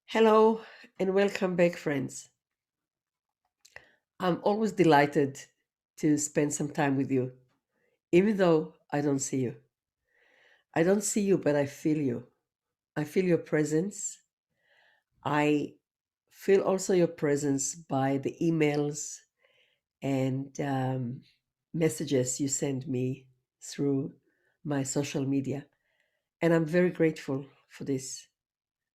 Hello and welcome back, friends. I'm always delighted to spend some time with you, even though I don't see you. I don't see you, but I feel you. I feel your presence. I feel also your presence by the emails and messages you send me through my social media. And I'm very grateful for this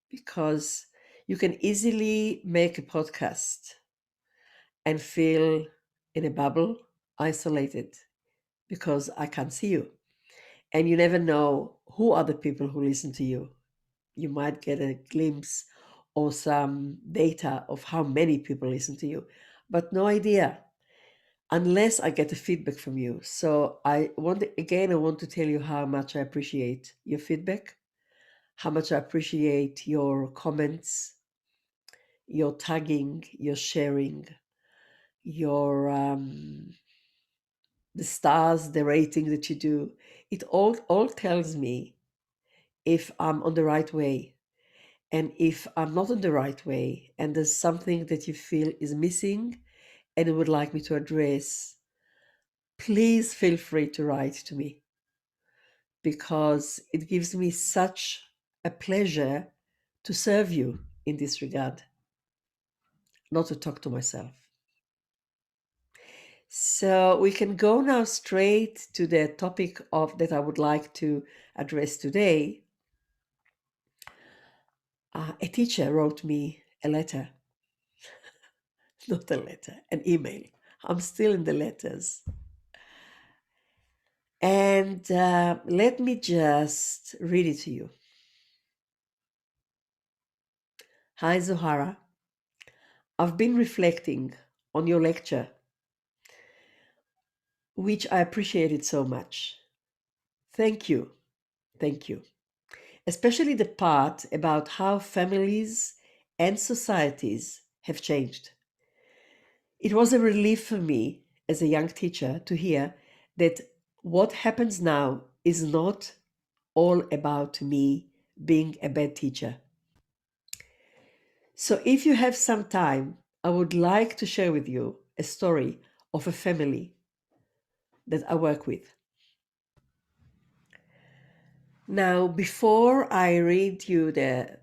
because you can easily make a podcast and feel in a bubble, isolated, because I can't see you. And you never know who are the people who listen to you. You might get a glimpse or some data of how many people listen to you, but no idea unless I get a feedback from you. So I want to tell you how much I appreciate your feedback, how much I appreciate your comments, your tagging, your sharing, your the stars, the rating that you do, it all tells me if I'm on the right way. And if I'm not on the right way and there's something that you feel is missing and you would like me to address, please feel free to write to me because it gives me such a pleasure to serve you in this regard, not to talk to myself. So we can go now straight to the topic of that I would like to address today. A teacher wrote me a letter, not a letter, an email. I'm still in the letters. And let me just read it to you. Hi, Zohara. I've been reflecting on your lecture, which I appreciated so much. Thank you. Thank you. Especially the part about how families and societies have changed. It was a relief for me as a young teacher to hear that what happens now is not all about me being a bad teacher. So, if you have some time, I would like to share with you a story of a family that I work with. Now, before I read you the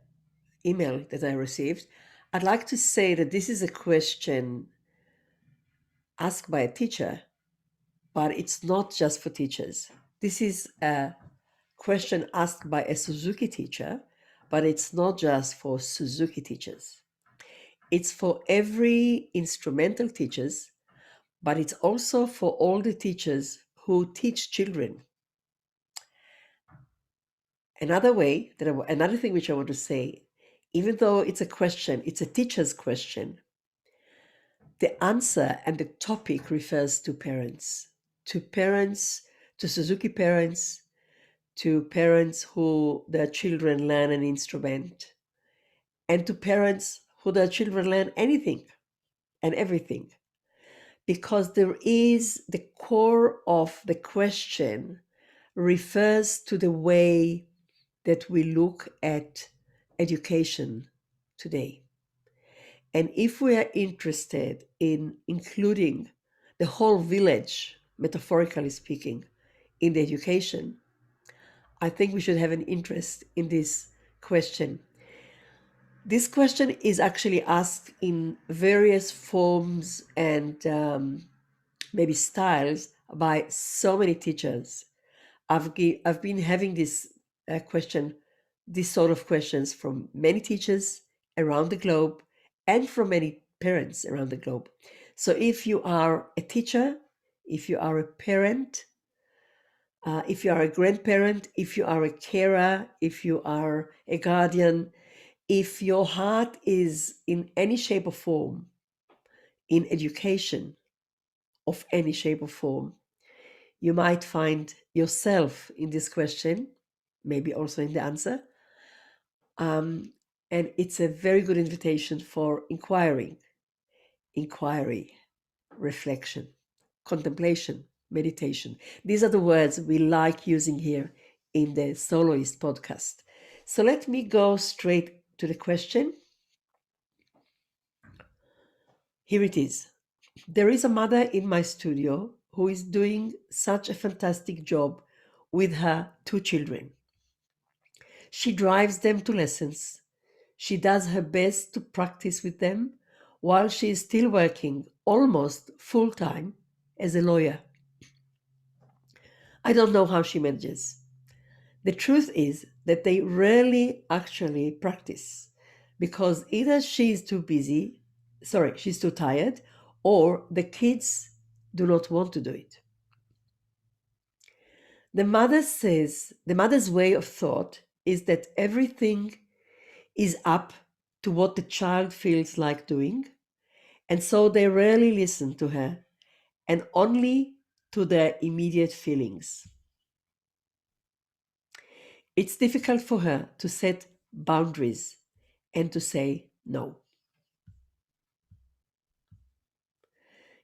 email that I received, I'd like to say that this is a question asked by a teacher, but it's not just for teachers. This is a question asked by a Suzuki teacher, but it's not just for Suzuki teachers. It's for every instrumental teachers, but it's also for all the teachers who teach children. Another thing which I want to say, even though it's a question, it's a teacher's question, the answer and the topic refers to parents, to Suzuki parents, to parents who their children learn an instrument, and to parents who their children learn anything and everything. Because there is the core of the question refers to the way that we look at education today. And if we are interested in including the whole village, metaphorically speaking, in the education, I think we should have an interest in this question. This question is actually asked in various forms and maybe styles by so many teachers. I've been having this sort of questions from many teachers around the globe and from many parents around the globe. So if you are a teacher, if you are a parent, if you are a grandparent, if you are a carer, if you are a guardian, if your heart is in any shape or form in education of any shape or form, you might find yourself in this question, maybe also in the answer. And it's a very good invitation for inquiry, reflection, contemplation, meditation. These are the words we like using here in the Soloist podcast. So let me go straight to the question. Here it is. There is a mother in my studio who is doing such a fantastic job with her two children. She drives them to lessons. She does her best to practice with them while she is still working almost full time as a lawyer. I don't know how she manages. The truth is that they rarely actually practice because either she's too tired, or the kids do not want to do it. The mother's way of thought is that everything is up to what the child feels like doing, and so they rarely listen to her and only to their immediate feelings. It's difficult for her to set boundaries and to say no.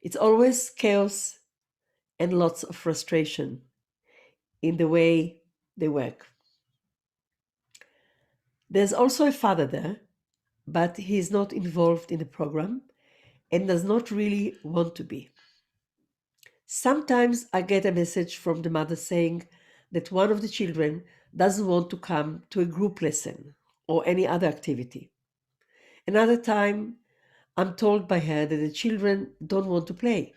It's always chaos and lots of frustration in the way they work. There's also a father there, but he's not involved in the program and does not really want to be. Sometimes I get a message from the mother saying that one of the children doesn't want to come to a group lesson or any other activity. Another time, I'm told by her that the children don't want to play.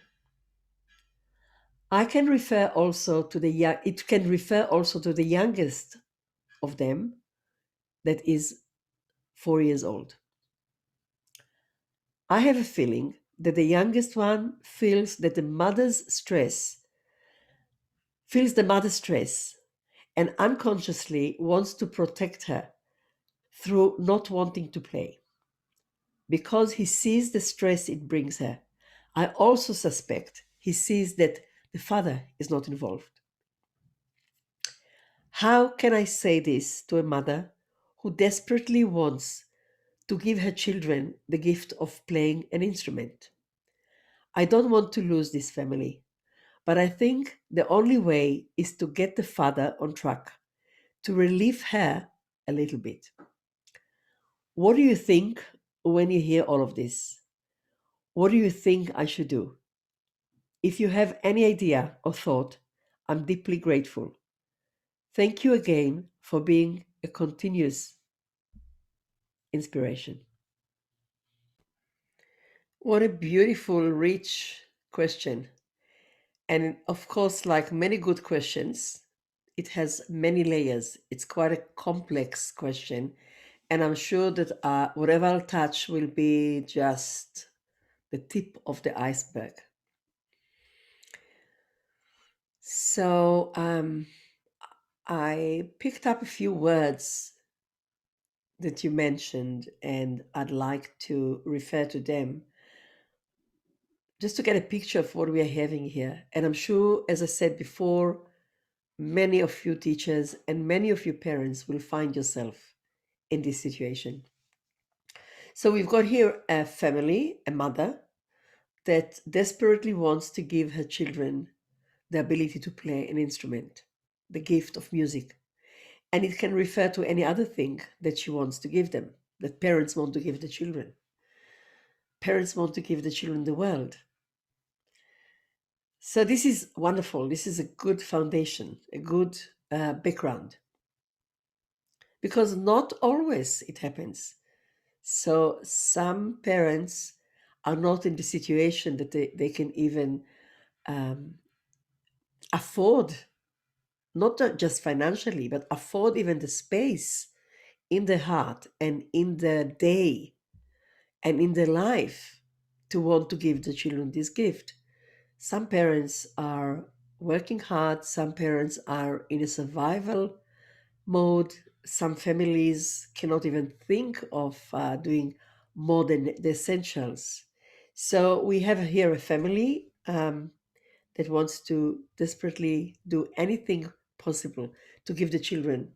It can refer also to the youngest of them, that is 4 years old. I have a feeling that the youngest one feels the mother's stress and unconsciously wants to protect her through not wanting to play because he sees the stress it brings her. I also suspect he sees that the father is not involved. How can I say this to a mother who desperately wants to give her children the gift of playing an instrument? I don't want to lose this family, but I think the only way is to get the father on track, to relieve her a little bit. What do you think when you hear all of this? What do you think I should do? If you have any idea or thought, I'm deeply grateful. Thank you again for being a continuous inspiration. What a beautiful, rich question. And of course, like many good questions, it has many layers. It's quite a complex question. And I'm sure that whatever I'll touch will be just the tip of the iceberg. So I picked up a few words that you mentioned, and I'd like to refer to them just to get a picture of what we are having here. And I'm sure, as I said before, many of you teachers and many of you parents will find yourself in this situation. So we've got here a family, a mother, that desperately wants to give her children the ability to play an instrument, the gift of music. And it can refer to any other thing that she wants to give them, that parents want to give the children. Parents want to give the children the world. So this is wonderful. This is a good foundation, a good background, because not always it happens. So some parents are not in the situation that they can even um, afford, not just financially, but afford even the space in the heart and in the day and in their life to want to give the children this gift. Some parents are working hard, some parents are in a survival mode, some families cannot even think of doing more than the essentials. So we have here a family that wants to desperately do anything possible to give the children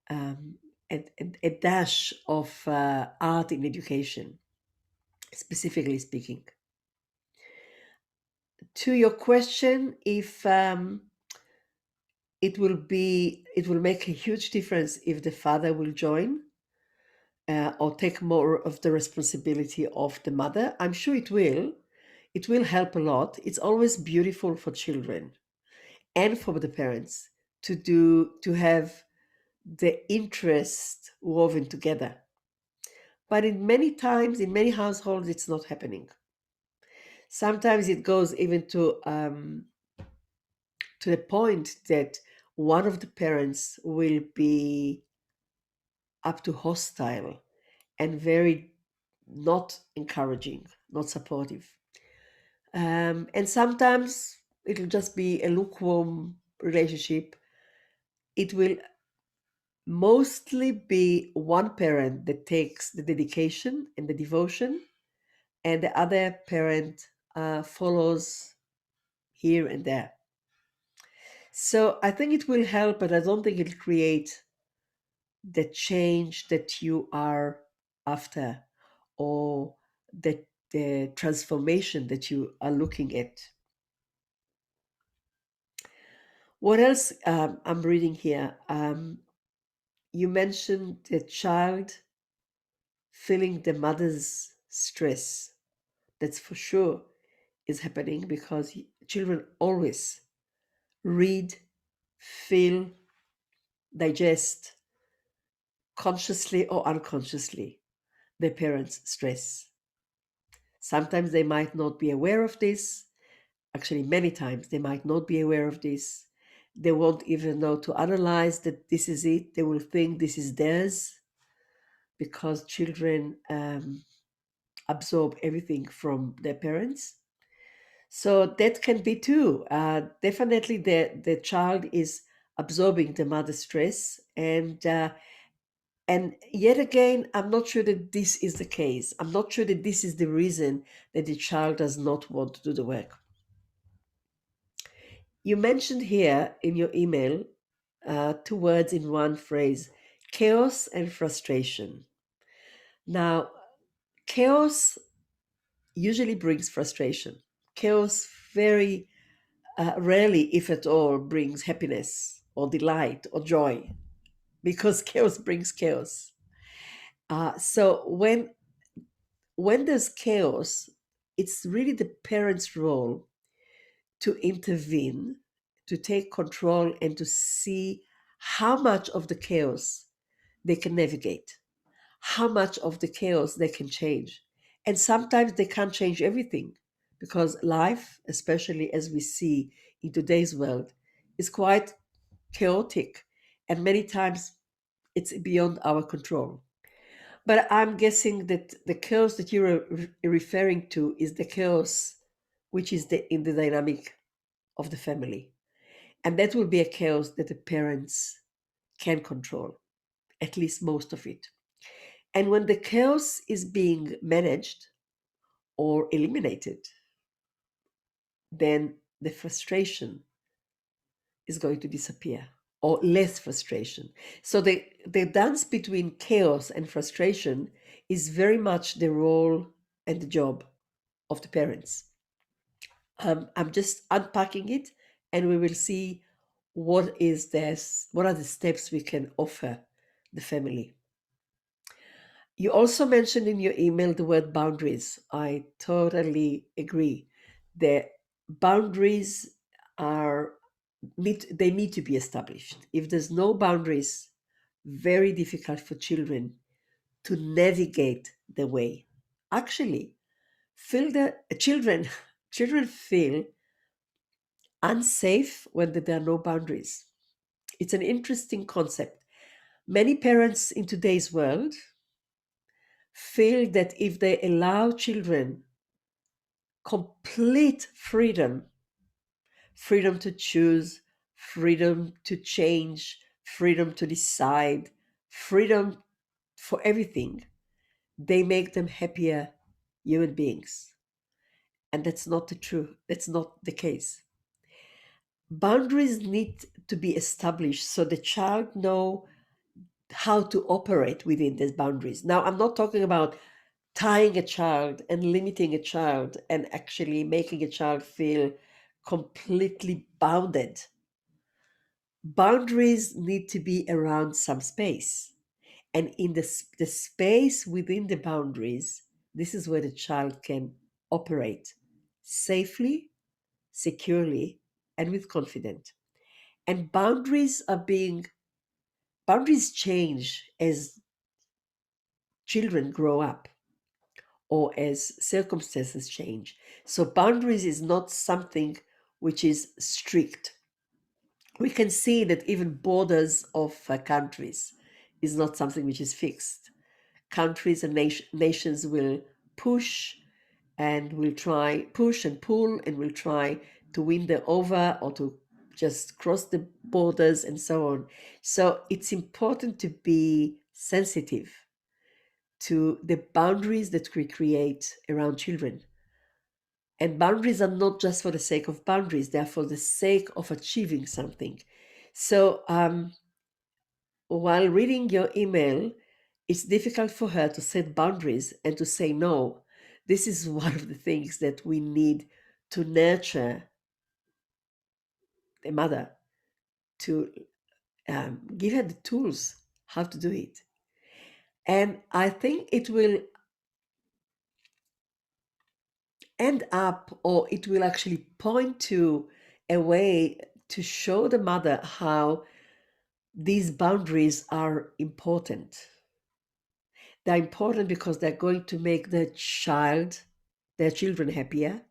um, a dash of art in education, specifically speaking. To your question, if it will make a huge difference if the father will join. or take more of the responsibility of the mother. I'm sure it will. It will help a lot. It's always beautiful for children and for the parents to have the interest woven together. But in many times, in many households, it's not happening. Sometimes it goes even to the point that one of the parents will be up to hostile and very not encouraging, not supportive. And sometimes it'll just be a lukewarm relationship. It will mostly be one parent that takes the dedication and the devotion, and the other parent follows here and there. So I think it will help, but I don't think it'll create the change that you are after, or the transformation that you are looking at. What else I'm reading here? You mentioned the child feeling the mother's stress. That's for sure is happening because children always read, feel, digest consciously or unconsciously their parents' stress. Sometimes they might not be aware of this. Actually, many times they might not be aware of this. They won't even know to analyze that this is it. They will think this is theirs because children absorb everything from their parents. So that can be too. Definitely, the child is absorbing the mother's stress, and yet again, I'm not sure that this is the case. I'm not sure that this is the reason that the child does not want to do the work. You mentioned here in your email two words in one phrase: chaos and frustration. Now, chaos usually brings frustration. Chaos very rarely, if at all, brings happiness or delight or joy because chaos brings chaos. So when there's chaos, it's really the parents' role to intervene, to take control, and to see how much of the chaos they can navigate, how much of the chaos they can change. And sometimes they can't change everything because life, especially as we see in today's world, is quite chaotic. And many times it's beyond our control. But I'm guessing that the chaos that you're referring to is the chaos which is in the dynamic of the family. And that will be a chaos that the parents can control, at least most of it. And when the chaos is being managed or eliminated, then the frustration is going to disappear or less frustration. So the dance between chaos and frustration is very much the role and the job of the parents. I'm just unpacking it, and we will see what are the steps we can offer the family. You also mentioned in your email the word boundaries. I totally agree. The boundaries are they need to be established. If there's no boundaries, very difficult for children to navigate the way. Actually, feel the children children feel unsafe when there are no boundaries. It's an interesting concept. Many parents in today's world feel that if they allow children complete freedom, freedom to choose, freedom to change, freedom to decide, freedom for everything, they make them happier human beings. And that's not the truth. That's not the case. Boundaries need to be established so the child know how to operate within these boundaries. Now, I'm not talking about tying a child and limiting a child and actually making a child feel completely bounded. Boundaries need to be around some space. And in the space within the boundaries, this is where the child can operate safely, securely, and with confidence. And boundaries change as children grow up or as circumstances change. So boundaries is not something which is strict. We can see that even borders of countries is not something which is fixed. Countries and nations will push and will try push and pull and will try to win them over or to just cross the borders and so on. So it's important to be sensitive to the boundaries that we create around children. And boundaries are not just for the sake of boundaries, they are for the sake of achieving something. So while reading your email, it's difficult for her to set boundaries and to say no. This is one of the things that we need to nurture the mother, to give her the tools how to do it. And I think it will end up, or it will actually point to a way to show the mother how these boundaries are important. They're important because they're going to make their children happier.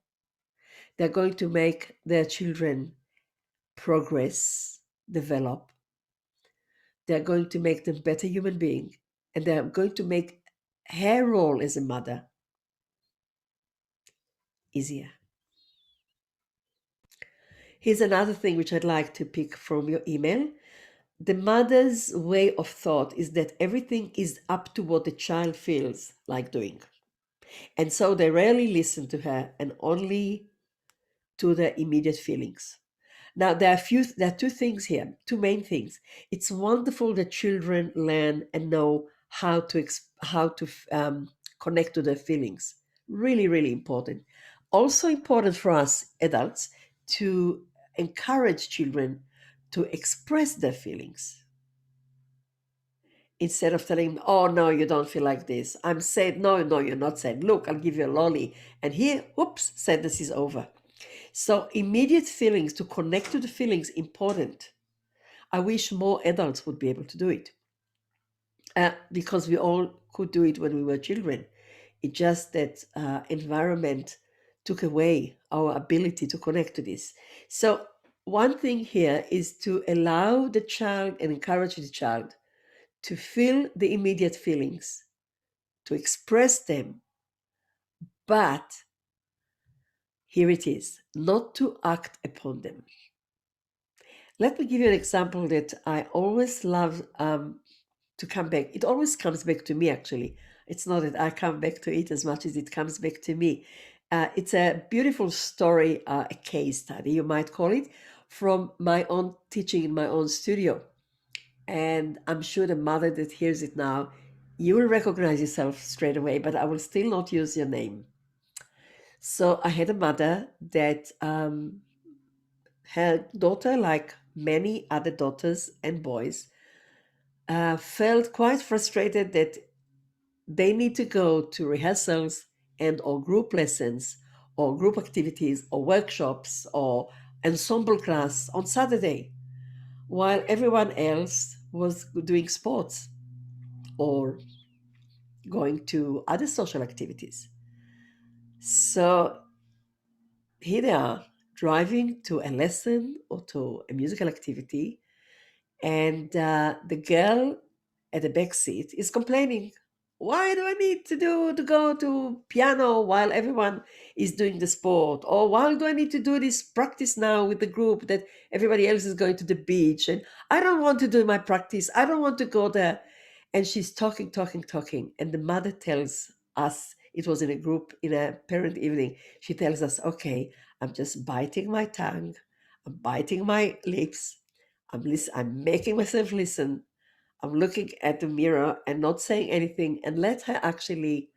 They're going to make their children progress, develop. They're going to make them better human being. And they're going to make her role as a mother easier. Here's another thing which I'd like to pick from your email. The mother's way of thought is that everything is up to what the child feels like doing. And so they rarely listen to her and only to their immediate feelings. Now there are two things here, two main things. It's wonderful that children learn and know how to connect to their feelings. Really, really important. Also important for us adults to encourage children to express their feelings instead of telling them, "Oh no, you don't feel like this. I'm sad." No, no, you're not sad. Look, I'll give you a lolly, and here, whoops, sadness is over. So immediate feelings, to connect to the feelings, important. I wish more adults would be able to do it, because we all could do it when we were children. It's just that environment took away our ability to connect to this. So one thing here is to allow the child and encourage the child to feel the immediate feelings, to express them, but here it is, not to act upon them. Let me give you an example that I always love to come back. It always comes back to me, actually. It's not that I come back to it as much as it comes back to me. It's a beautiful story, a case study, you might call it, from my own teaching in my own studio. And I'm sure the mother that hears it now, you will recognize yourself straight away, but I will still not use your name. So I had a mother that her daughter, like many other daughters and boys, felt quite frustrated that they need to go to rehearsals and or group lessons or group activities or workshops or ensemble class on Saturday, while everyone else was doing sports or going to other social activities. So here they are driving to a lesson or to a musical activity, and the girl at the back seat is complaining. Why do I need to go to piano while everyone is doing the sport? Or why do I need to do this practice now with the group that everybody else is going to the beach? And I don't want to do my practice. I don't want to go there. And she's talking, talking, talking. And the mother tells us, it was in a group, in a parent evening, she tells us, okay, I'm just biting my tongue. I'm biting my lips. I'm making myself listen. I'm looking at the mirror and not saying anything and let her actually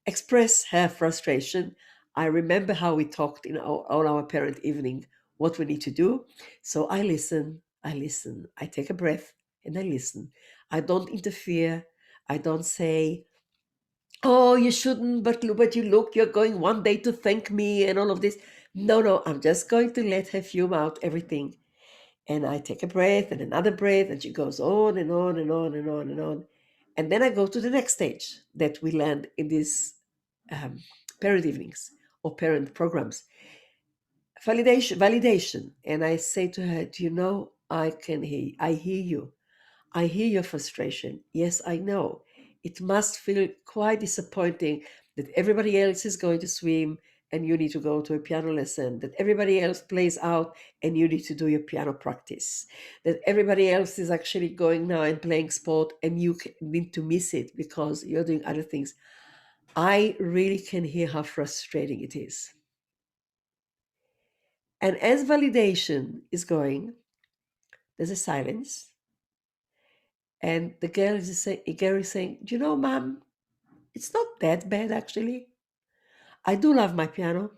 express her frustration. I remember how we talked in on our parent evening, what we need to do. So I listen, I take a breath and I listen. I don't interfere. I don't say, oh, you shouldn't, but you look, you're going one day to thank me and all of this. No, no, I'm just going to let her fume out everything. And I take a breath and another breath, and she goes on and on and on and on and on. And then I go to the next stage that we land in these um, parent evenings or parent programs. Validation. And I say to her, do you know, I hear you. I hear your frustration. Yes, I know. It must feel quite disappointing that everybody else is going to swim and you need to go to a piano lesson, that everybody else plays out and you need to do your piano practice, that everybody else is actually going now and playing sport and you need to miss it because you're doing other things. I really can hear how frustrating it is. And as validation is going, there's a silence. And the girl is saying, do you know, mom, it's not that bad actually. I do love my piano.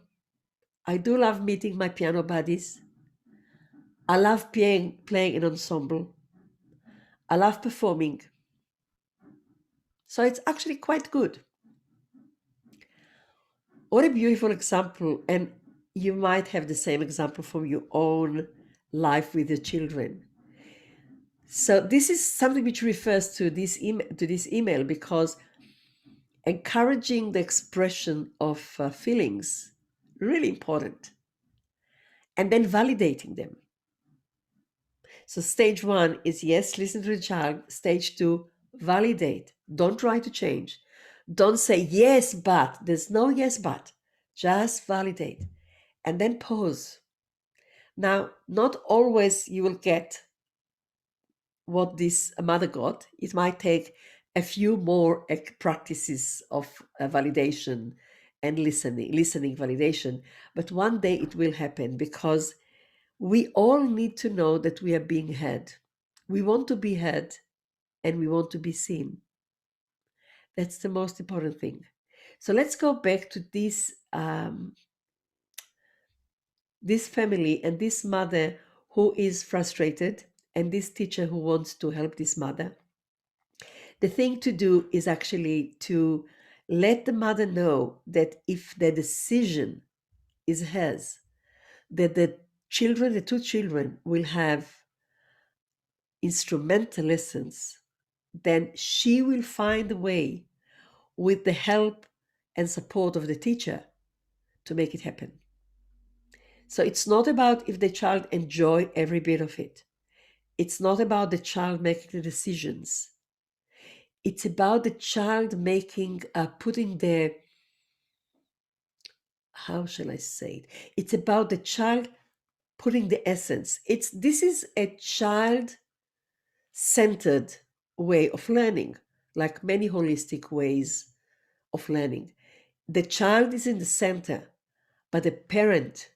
I do love meeting my piano buddies. I love playing in ensemble. I love performing. So it's actually quite good. What a beautiful example. And you might have the same example from your own life with your children. So this is something which refers to this email because encouraging the expression of feelings really important, and then validating them. So stage one is yes, listen to the child. Stage two, validate. Don't try to change. Don't say yes, but. There's no yes, but. Just validate. And then pause. Now, not always you will get what this mother got. It might take a few more practices of validation and listening validation. But one day it will happen because we all need to know that we are being heard. We want to be heard and we want to be seen. That's the most important thing. So let's go back to this family and this mother who is frustrated and this teacher who wants to help this mother. The thing to do is actually to let the mother know that if the decision is hers, that the two children will have instrumental lessons, then she will find a way with the help and support of the teacher to make it happen. So it's not about if the child enjoy every bit of it. It's not about the child making the decisions. It's about the child putting the, how shall I say it? It's about the child putting the essence. This is a child-centered way of learning, like many holistic ways of learning. The child is in the center, but the parent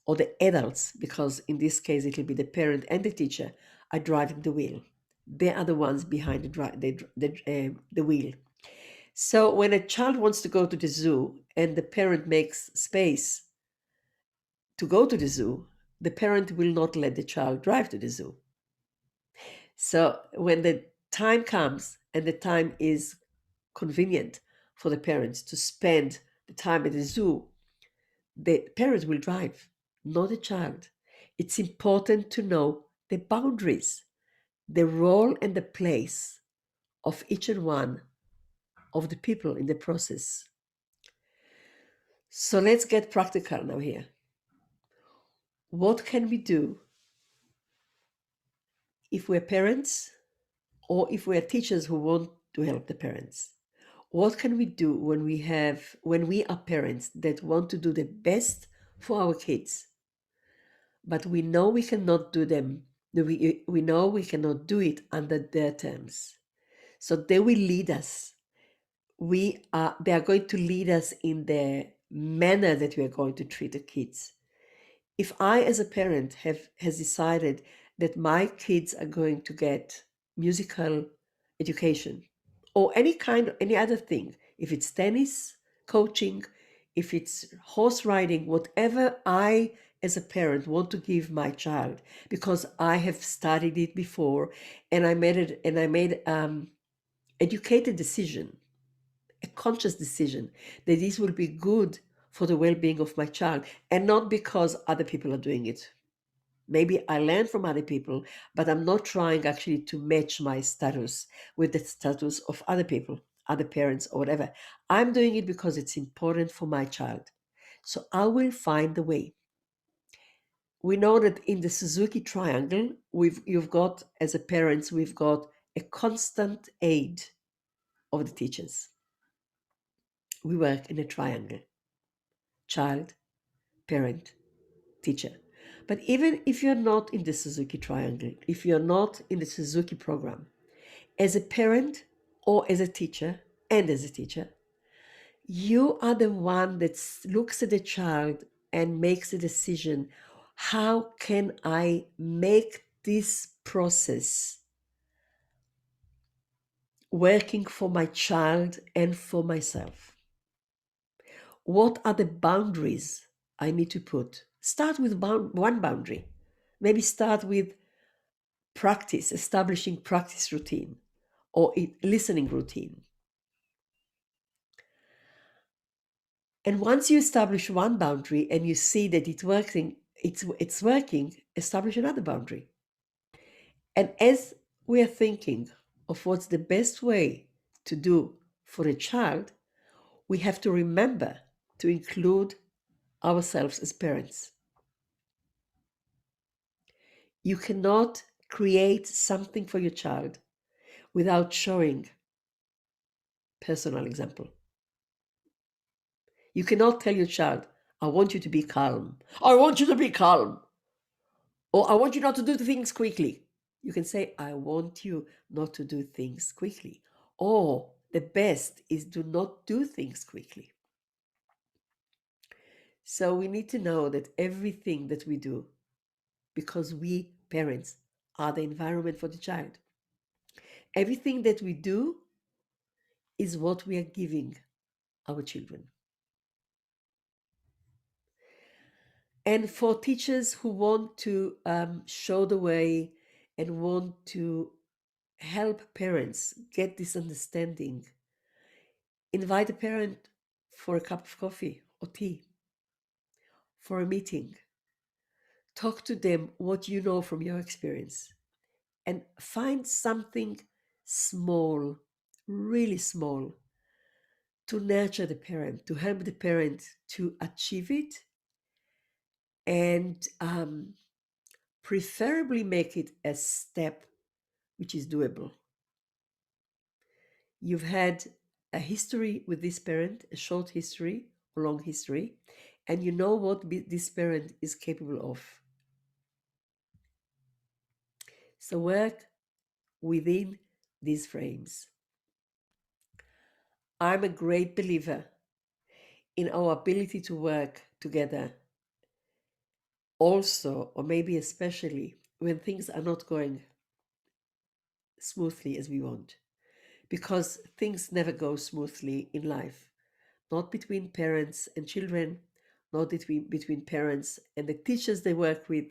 or the adults, because in this case it will be the parent and the teacher, are driving the wheel. They are the ones behind the wheel. So when a child wants to go to the zoo and the parent makes space to go to the zoo, the parent will not let the child drive to the zoo. So when the time comes and the time is convenient for the parents to spend the time at the zoo, the parent will drive, not the child. It's important to know the boundaries, the role and the place of each and one of the people in the process. So let's get practical now here. What can we do if we're parents or if we're teachers who want to help the parents? What can we do when we are parents that want to do the best for our kids, but we know we cannot do them. We know we cannot do it under their terms. So they will lead us. They are going to lead us in the manner that we are going to treat the kids. If I, as a parent, has decided that my kids are going to get musical education or any other thing, if it's tennis, coaching, if it's horse riding, whatever I as a parent want to give my child, because I have studied it before and I made educated decision, a conscious decision that this will be good for the well-being of my child, and not because other people are doing it. Maybe I learn from other people, but I'm not trying actually to match my status with the status of other people, other parents, or whatever. I'm doing it because it's important for my child. So I will find the way. We know that in the Suzuki triangle, you've got, as a parents, we've got a constant aid of the teachers. We work in a triangle: child, parent, teacher. But even if you're not in the Suzuki triangle, if you're not in the Suzuki program, as a parent or as a teacher, and as a teacher, you are the one that looks at the child and makes a decision. How can I make this process working for my child and for myself? What are the boundaries I need to put? Start with one boundary. Maybe start with practice, establishing practice routine or listening routine. And once you establish one boundary and you see that it's working, establish another boundary. And as we are thinking of what's the best way to do for a child, we have to remember to include ourselves as parents. You cannot create something for your child without showing personal example. You cannot tell your child, I want you to be calm. I want you to be calm. Or I want you not to do things quickly. You can say, I want you not to do things quickly. Or the best is do not do things quickly. So we need to know that everything that we do, because we parents are the environment for the child, everything that we do is what we are giving our children. And for teachers who want to show the way and want to help parents get this understanding, invite a parent for a cup of coffee or tea, for a meeting. Talk to them what you know from your experience and find something small, really small, to nurture the parent, to help the parent to achieve it, and preferably make it a step which is doable. You've had a history with this parent, a short history, a long history, and you know what this parent is capable of. So work within these frames. I'm a great believer in our ability to work together, also, or maybe especially, when things are not going smoothly as we want, because things never go smoothly in life, not between parents and children, not between parents and the teachers they work with,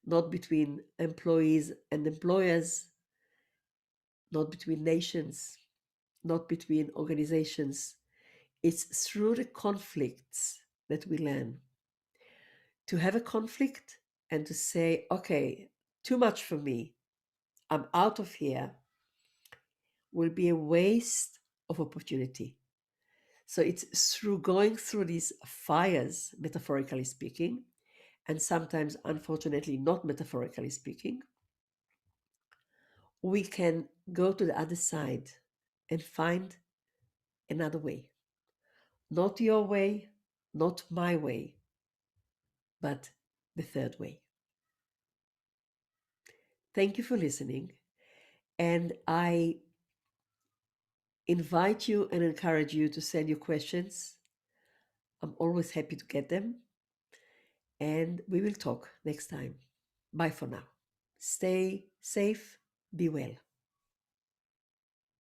not between employees and employers, not between nations, not between organizations. It's through the conflicts that we learn. To have a conflict and to say, okay, too much for me, I'm out of here, will be a waste of opportunity. So it's through going through these fires, metaphorically speaking, and sometimes, unfortunately, not metaphorically speaking, we can go to the other side and find another way. Not your way, not my way, but the third way. Thank you for listening. And I invite you and encourage you to send your questions. I'm always happy to get them. And we will talk next time. Bye for now. Stay safe, be well.